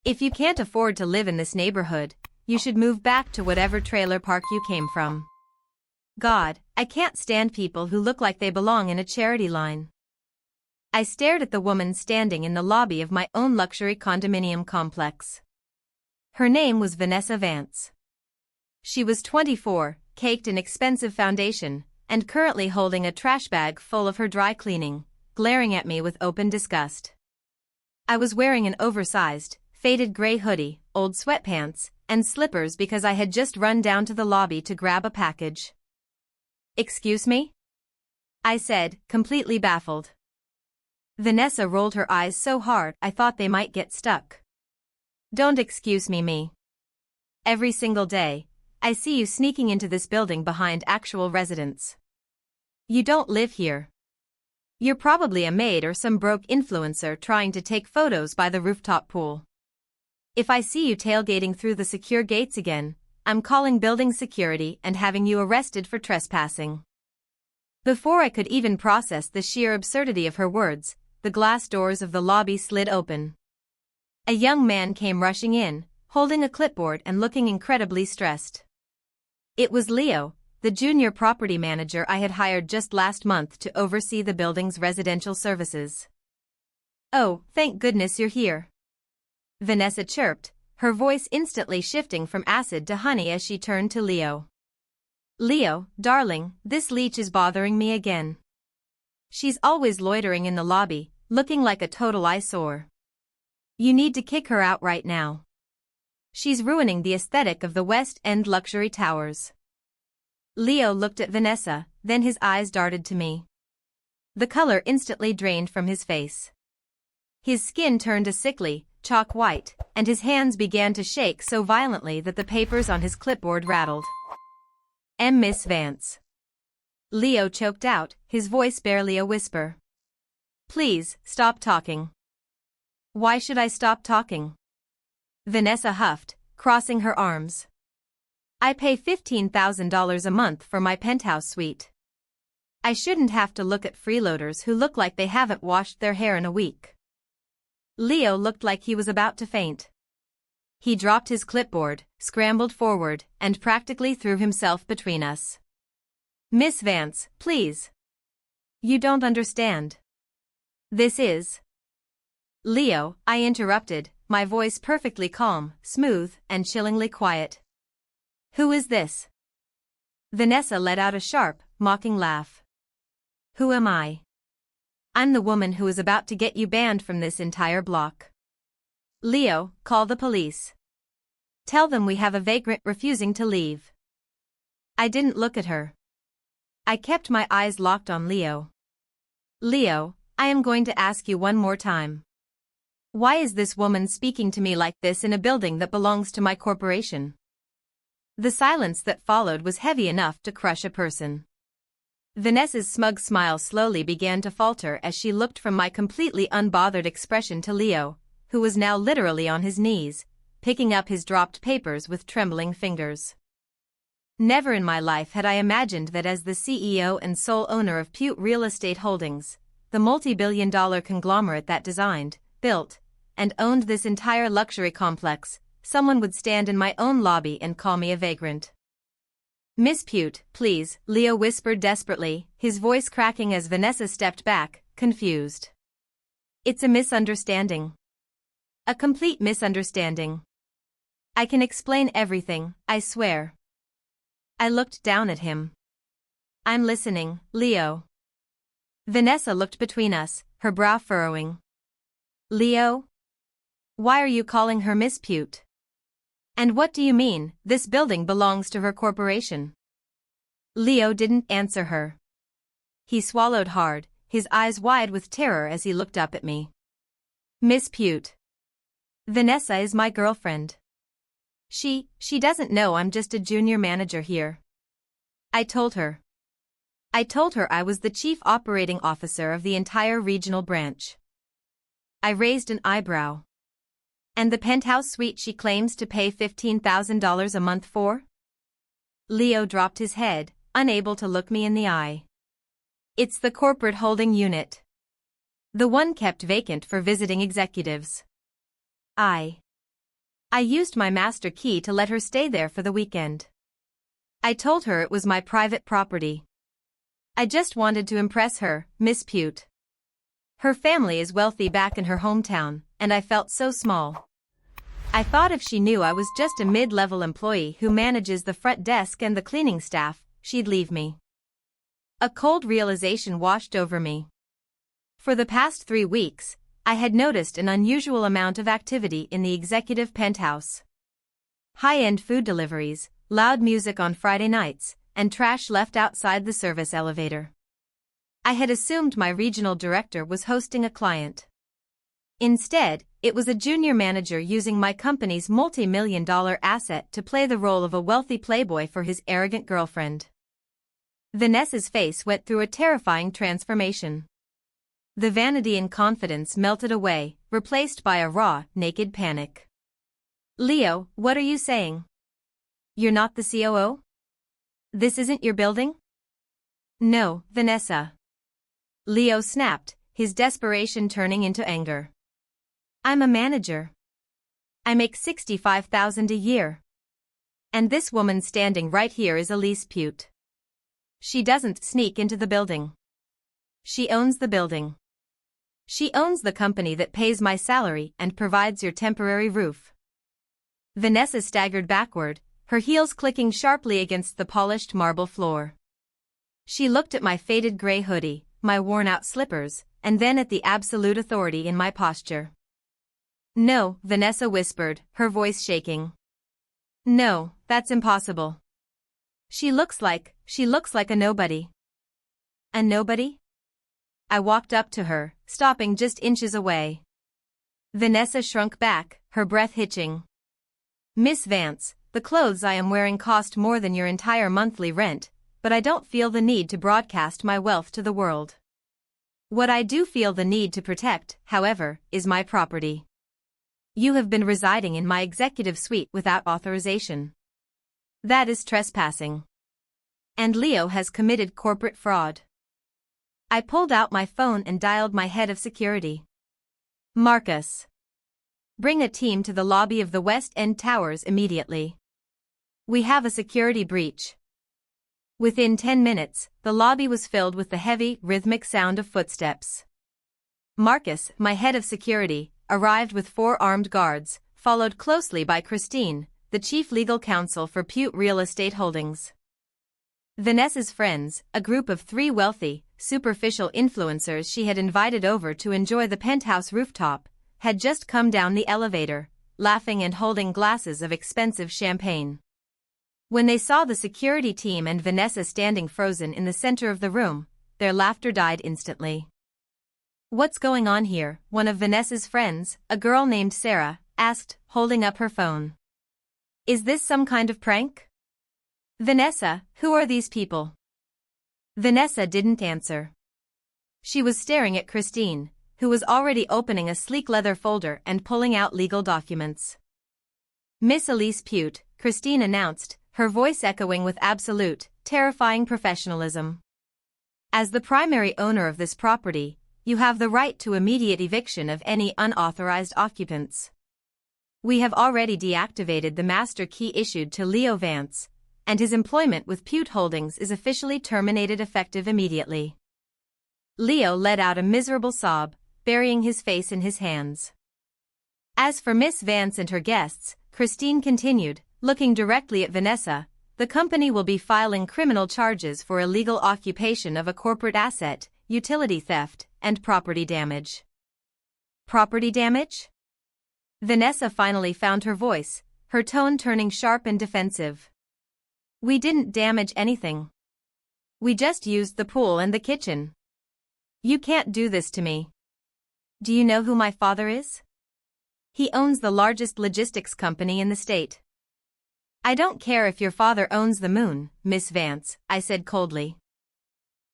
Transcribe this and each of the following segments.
If you can't afford to live in this neighborhood, you should move back to whatever trailer park you came from. God, I can't stand people who look like they belong in a charity line. I stared at the woman standing in the lobby of my own luxury condominium complex. Her name was Vanessa Vance. She was 24, caked in expensive foundation, and currently holding a trash bag full of her dry cleaning, glaring at me with open disgust. I was wearing an oversized, faded gray hoodie, old sweatpants, and slippers because I had just run down to the lobby to grab a package. "Excuse me?" I said, completely baffled. Vanessa rolled her eyes so hard I thought they might get stuck. "Don't excuse me. Every single day, I see you sneaking into this building behind actual residents. You don't live here. You're probably a maid or some broke influencer trying to take photos by the rooftop pool. If I see you tailgating through the secure gates again, I'm calling building security and having you arrested for trespassing." Before I could even process the sheer absurdity of her words, the glass doors of the lobby slid open. A young man came rushing in, holding a clipboard and looking incredibly stressed. It was Leo, the junior property manager I had hired just last month to oversee the building's residential services. "Oh, thank goodness you're here," Vanessa chirped, her voice instantly shifting from acid to honey as she turned to Leo. "Leo, darling, this leech is bothering me again. She's always loitering in the lobby, looking like a total eyesore. You need to kick her out right now. She's ruining the aesthetic of the West End luxury towers." Leo looked at Vanessa, then his eyes darted to me. The color instantly drained from his face. His skin turned a sickly, chalk white, and his hands began to shake so violently that the papers on his clipboard rattled. "Miss Vance." Leo choked out, his voice barely a whisper. "Please, stop talking." "Why should I stop talking?" Vanessa huffed, crossing her arms. "I pay $15,000 a month for my penthouse suite. I shouldn't have to look at freeloaders who look like they haven't washed their hair in a week." Leo looked like he was about to faint. He dropped his clipboard, scrambled forward, and practically threw himself between us. "Miss Vance, please. You don't understand. This is—" "Leo," I interrupted, my voice perfectly calm, smooth, and chillingly quiet. "Who is this?" Vanessa let out a sharp, mocking laugh. "Who am I? I'm the woman who is about to get you banned from this entire block. Leo, call the police. Tell them we have a vagrant refusing to leave." I didn't look at her. I kept my eyes locked on Leo. "Leo, I am going to ask you one more time. Why is this woman speaking to me like this in a building that belongs to my corporation?" The silence that followed was heavy enough to crush a person. Vanessa's smug smile slowly began to falter as she looked from my completely unbothered expression to Leo, who was now literally on his knees, picking up his dropped papers with trembling fingers. Never in my life had I imagined that as the CEO and sole owner of Butte Real Estate Holdings, the multi-billion-dollar conglomerate that designed, built, and owned this entire luxury complex, someone would stand in my own lobby and call me a vagrant. "Miss Butte, please," Leo whispered desperately, his voice cracking as Vanessa stepped back, confused. "It's a misunderstanding. A complete misunderstanding. I can explain everything, I swear." I looked down at him. "I'm listening, Leo." Vanessa looked between us, her brow furrowing. "Leo? Why are you calling her Miss Butte? And what do you mean, this building belongs to her corporation?" Leo didn't answer her. He swallowed hard, his eyes wide with terror as he looked up at me. "Miss Butte. Vanessa is my girlfriend. She doesn't know I'm just a junior manager here." I told her. I was the chief operating officer of the entire regional branch. I raised an eyebrow. "And the penthouse suite she claims to pay $15,000 a month for?" Leo dropped his head, unable to look me in the eye. "It's the corporate holding unit. The one kept vacant for visiting executives." I I used my master key to let her stay there for the weekend. I told her it was my private property. I just wanted to impress her, Miss Pute. Her family is wealthy back in her hometown, and I felt so small. I thought if she knew I was just a mid-level employee who manages the front desk and the cleaning staff, she'd leave me. A cold realization washed over me. For the past 3 weeks, I had noticed an unusual amount of activity in the executive penthouse. High-end food deliveries, loud music on Friday nights, and trash left outside the service elevator. I had assumed my regional director was hosting a client. Instead, it was a junior manager using my company's multi-million-dollar asset to play the role of a wealthy playboy for his arrogant girlfriend. Vanessa's face went through a terrifying transformation. The vanity and confidence melted away, replaced by a raw, naked panic. Leo, what are you saying? You're not the COO? This isn't your building? No, Vanessa. Leo snapped, his desperation turning into anger. I'm a manager. I make $65,000 a year. And this woman standing right here is Elise Pute. She doesn't sneak into the building. She owns the building. She owns the company that pays my salary and provides your temporary roof. Vanessa staggered backward, her heels clicking sharply against the polished marble floor. She looked at my faded gray hoodie, my worn-out slippers, and then at the absolute authority in my posture. No, Vanessa whispered, her voice shaking. No, that's impossible. She looks like a nobody. A nobody? I walked up to her, stopping just inches away. Vanessa shrunk back, her breath hitching. Miss Vance, the clothes I am wearing cost more than your entire monthly rent, but I don't feel the need to broadcast my wealth to the world. What I do feel the need to protect, however, is my property. You have been residing in my executive suite without authorization. That is trespassing. And Leo has committed corporate fraud. I pulled out my phone and dialed my head of security. Marcus. Bring a team to the lobby of the West End Towers immediately. We have a security breach. Within 10 minutes, the lobby was filled with the heavy, rhythmic sound of footsteps. Marcus, my head of security, arrived with 4 armed guards, followed closely by Christine, the chief legal counsel for Pute Real Estate Holdings. Vanessa's friends, a group of 3 wealthy, superficial influencers she had invited over to enjoy the penthouse rooftop, had just come down the elevator, laughing and holding glasses of expensive champagne. When they saw the security team and Vanessa standing frozen in the center of the room, their laughter died instantly. What's going on here? One of Vanessa's friends, a girl named Sarah, asked, holding up her phone. Is this some kind of prank? Vanessa, who are these people? Vanessa didn't answer. She was staring at Christine, who was already opening a sleek leather folder and pulling out legal documents. Miss Elise Pute, Christine announced, her voice echoing with absolute, terrifying professionalism. As the primary owner of this property, you have the right to immediate eviction of any unauthorized occupants. We have already deactivated the master key issued to Leo Vance, and his employment with Pute Holdings is officially terminated effective immediately. Leo let out a miserable sob, burying his face in his hands. As for Miss Vance and her guests, Christine continued, looking directly at Vanessa, the company will be filing criminal charges for illegal occupation of a corporate asset, utility theft, and property damage. Property damage? Vanessa finally found her voice, her tone turning sharp and defensive. We didn't damage anything. We just used the pool and the kitchen. You can't do this to me. Do you know who my father is? He owns the largest logistics company in the state. I don't care if your father owns the moon, Miss Vance, I said coldly.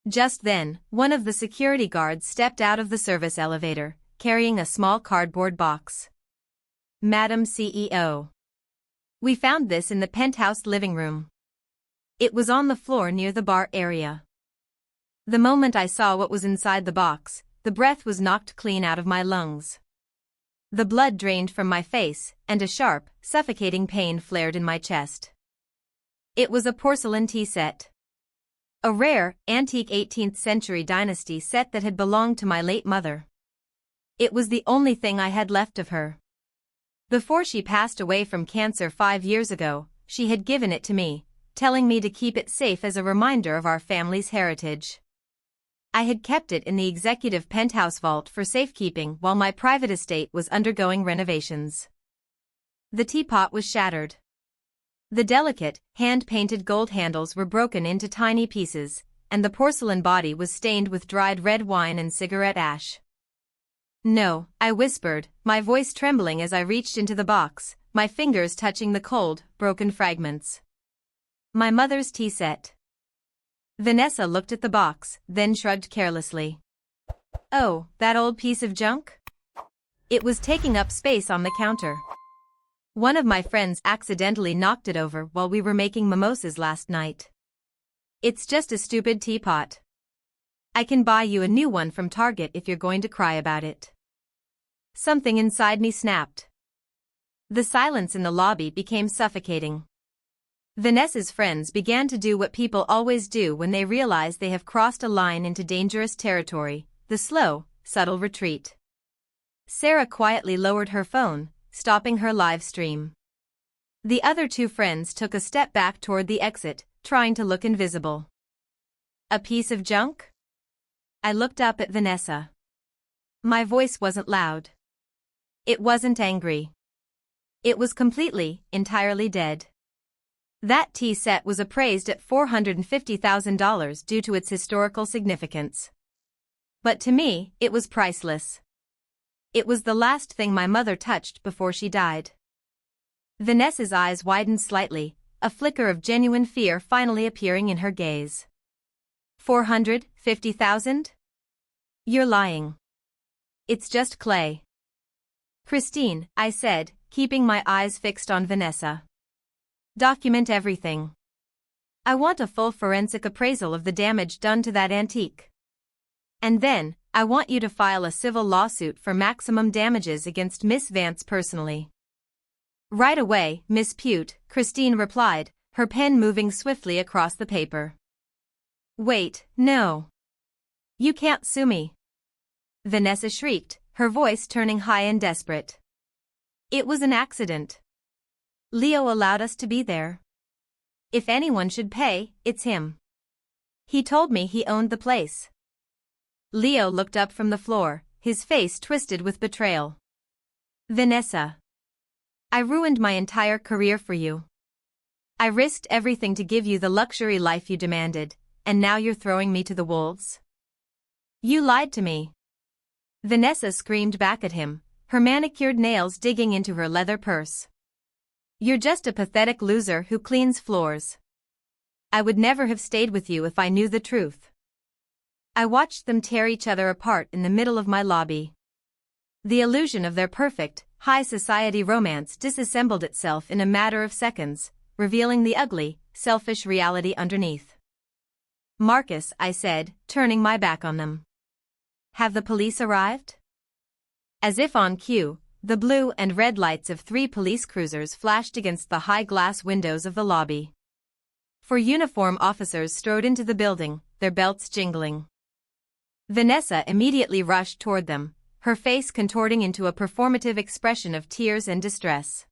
Just then, one of the security guards stepped out of the service elevator, carrying a small cardboard box. Madam CEO. We found this in the penthouse living room. It was on the floor near the bar area. The moment I saw what was inside the box, the breath was knocked clean out of my lungs. The blood drained from my face, and a sharp, suffocating pain flared in my chest. It was a porcelain tea set. A rare, antique 18th century dynasty set that had belonged to my late mother. It was the only thing I had left of her. Before she passed away from cancer 5 years ago, she had given it to me, telling me to keep it safe as a reminder of our family's heritage. I had kept it in the executive penthouse vault for safekeeping while my private estate was undergoing renovations. The teapot was shattered. The delicate, hand-painted gold handles were broken into tiny pieces, and the porcelain body was stained with dried red wine and cigarette ash. "No," I whispered, my voice trembling as I reached into the box, my fingers touching the cold, broken fragments. "My mother's tea set." Vanessa looked at the box, then shrugged carelessly. "Oh, that old piece of junk? It was taking up space on the counter. One of my friends accidentally knocked it over while we were making mimosas last night. It's just a stupid teapot. I can buy you a new one from Target if you're going to cry about it." Something inside me snapped. The silence in the lobby became suffocating. Vanessa's friends began to do what people always do when they realize they have crossed a line into dangerous territory, the slow, subtle retreat. Sarah quietly lowered her phone, stopping her live stream. The other two friends took a step back toward the exit, trying to look invisible. "A piece of junk?" I looked up at Vanessa. My voice wasn't loud. It wasn't angry. It was completely, entirely dead. That tea set was appraised at $450,000 due to its historical significance. But to me, it was priceless. It was the last thing my mother touched before she died. Vanessa's eyes widened slightly, a flicker of genuine fear finally appearing in her gaze. $450,000? You're lying. It's just clay. "Christine," I said, keeping my eyes fixed on Vanessa. "Document everything. I want a full forensic appraisal of the damage done to that antique. And then, I want you to file a civil lawsuit for maximum damages against Miss Vance personally." "Right away, Miss Pute," Christine replied, her pen moving swiftly across the paper. "Wait, no. You can't sue me," Vanessa shrieked, her voice turning high and desperate. "It was an accident. Leo allowed us to be there. If anyone should pay, it's him. He told me he owned the place." Leo looked up from the floor, his face twisted with betrayal. "Vanessa. I ruined my entire career for you. I risked everything to give you the luxury life you demanded, and now you're throwing me to the wolves? You lied to me." Vanessa screamed back at him, her manicured nails digging into her leather purse. "You're just a pathetic loser who cleans floors. I would never have stayed with you if I knew the truth." I watched them tear each other apart in the middle of my lobby. The illusion of their perfect, high society romance disassembled itself in a matter of seconds, revealing the ugly, selfish reality underneath. "Marcus," I said, turning my back on them. "Have the police arrived?" As if on cue, the blue and red lights of 3 police cruisers flashed against the high glass windows of the lobby. 4 uniformed officers strode into the building, their belts jingling. Vanessa immediately rushed toward them, her face contorting into a performative expression of tears and distress.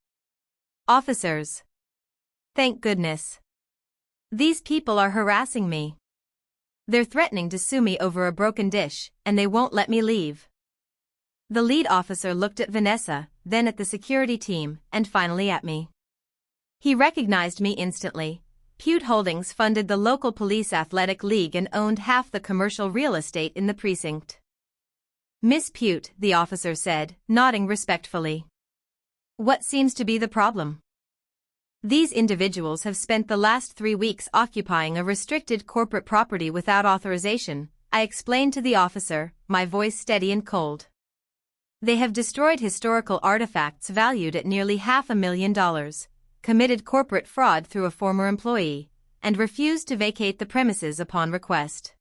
"Officers. Thank goodness. These people are harassing me. They're threatening to sue me over a broken dish, and they won't let me leave." The lead officer looked at Vanessa, then at the security team, and finally at me. He recognized me instantly. Pute Holdings funded the local police athletic league and owned half the commercial real estate in the precinct. "Miss Pute," the officer said, nodding respectfully. "What seems to be the problem?" "These individuals have spent the last 3 weeks occupying a restricted corporate property without authorization," I explained to the officer, my voice steady and cold. "They have destroyed historical artifacts valued at nearly $500,000, committed corporate fraud through a former employee, and refused to vacate the premises upon request."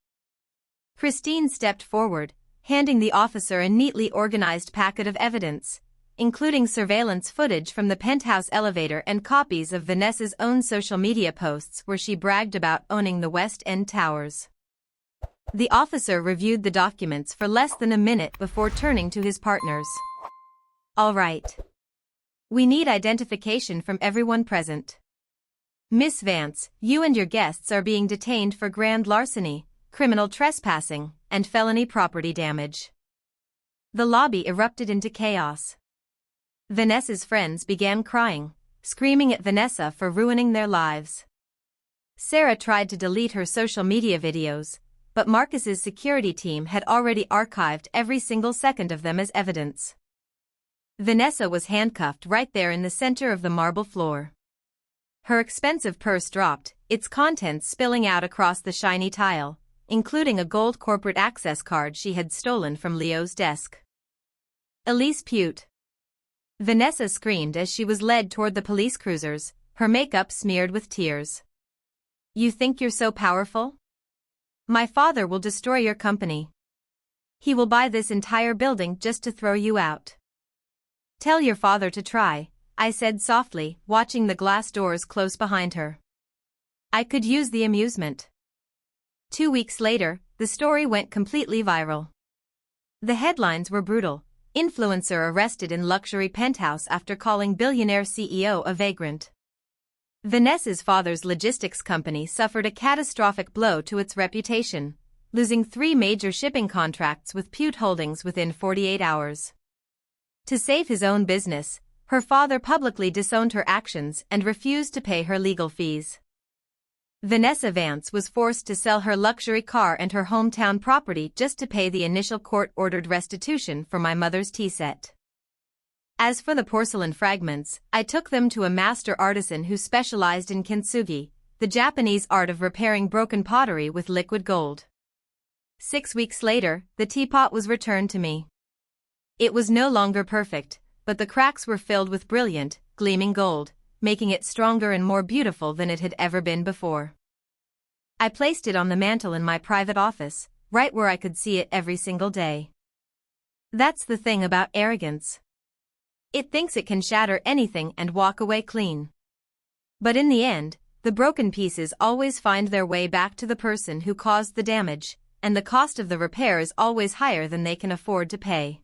Christine stepped forward, handing the officer a neatly organized packet of evidence, including surveillance footage from the penthouse elevator and copies of Vanessa's own social media posts where she bragged about owning the West End towers. The officer reviewed the documents for less than a minute before turning to his partners. "All right. We need identification from everyone present. Miss Vance, you and your guests are being detained for grand larceny, criminal trespassing, and felony property damage." The lobby erupted into chaos. Vanessa's friends began crying, screaming at Vanessa for ruining their lives. Sarah tried to delete her social media videos, but Marcus's security team had already archived every single second of them as evidence. Vanessa was handcuffed right there in the center of the marble floor. Her expensive purse dropped, its contents spilling out across the shiny tile, including a gold corporate access card she had stolen from Leo's desk. "Elise Pute!" Vanessa screamed as she was led toward the police cruisers, her makeup smeared with tears. "You think you're so powerful? My father will destroy your company. He will buy this entire building just to throw you out." "Tell your father to try," I said softly, watching the glass doors close behind her. I could use the amusement. 2 weeks later, the story went completely viral. The headlines were brutal. Influencer arrested in luxury penthouse after calling billionaire CEO a vagrant. Vanessa's father's logistics company suffered a catastrophic blow to its reputation, losing 3 major shipping contracts with Pute Holdings within 48 hours. To save his own business, her father publicly disowned her actions and refused to pay her legal fees. Vanessa Vance was forced to sell her luxury car and her hometown property just to pay the initial court-ordered restitution for my mother's tea set. As for the porcelain fragments, I took them to a master artisan who specialized in kintsugi, the Japanese art of repairing broken pottery with liquid gold. 6 weeks later, the teapot was returned to me. It was no longer perfect, but the cracks were filled with brilliant, gleaming gold, making it stronger and more beautiful than it had ever been before. I placed it on the mantel in my private office, right where I could see it every single day. That's the thing about arrogance. It thinks it can shatter anything and walk away clean. But in the end, the broken pieces always find their way back to the person who caused the damage, and the cost of the repair is always higher than they can afford to pay.